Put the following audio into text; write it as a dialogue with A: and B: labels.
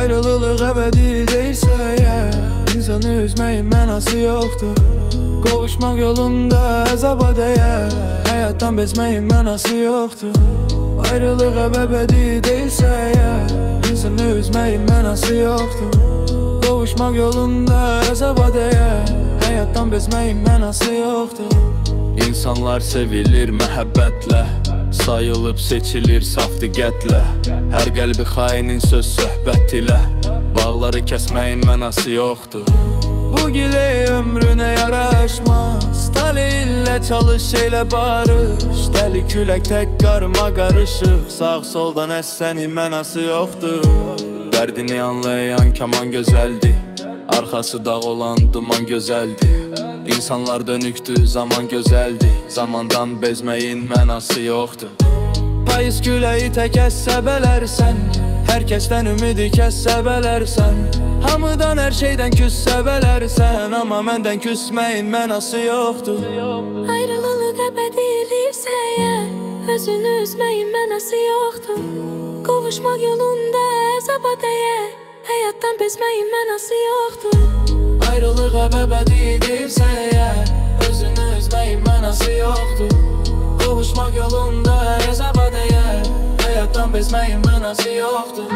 A: Ayrılıq əbədi deyilsə əgər, İnsanı üzməyin mənası yoxdur. Qovuşmaq yolunda əzaba dəyər, həyatdan bezməyin mənası yoxdur. Ayrılıq əbədi deyilsə əgər, İnsanı üzməyin mənası yoxdur. Qovuşmaq yolunda əzaba dəyər, həyatdan bezməyin mənası yoxdur.
B: İnsanlar sevilir məhəbbətlə, sayılıb seçilir saf diqqətlə. Hər qəlbi xainin söz söhbət ilə, bağları kəsməyin mənası yoxdur.
A: Bu giley ömrünə yaraşmaz, talihlə çalış elə barış. Dəli külək tək qarma qarışıq, sağ soldan əssənin mənası yoxdur.
B: Dərdini anlayan kaman gözəldir, arxası dağ olan duman gözəldir. İnsanlar dönükdür, zaman gözəldir, zamandan bezməyin mənası yoxdur.
A: Payız küləyi tək əssə bələrsən, hər kəsdən ümidi kəssə bələrsən, hamıdan hər şeydən küssə bələrsən, amma məndən küsməyin mənası yoxdur.
C: Ayrılıq əbədi eləyirsə əgər, özünü üzməyin mənası yoxdur. Qovuşmaq yolunda əzaba dəyər, həyatdan bezməyin mənası yoxdur.
A: Ayrılıq əbədi deyilsə əgər, özünü üzməyin mənası yoxdur. Qovuşmaq yolunda əzaba dəyər, həyatdan bezməyin mənası yoxdur.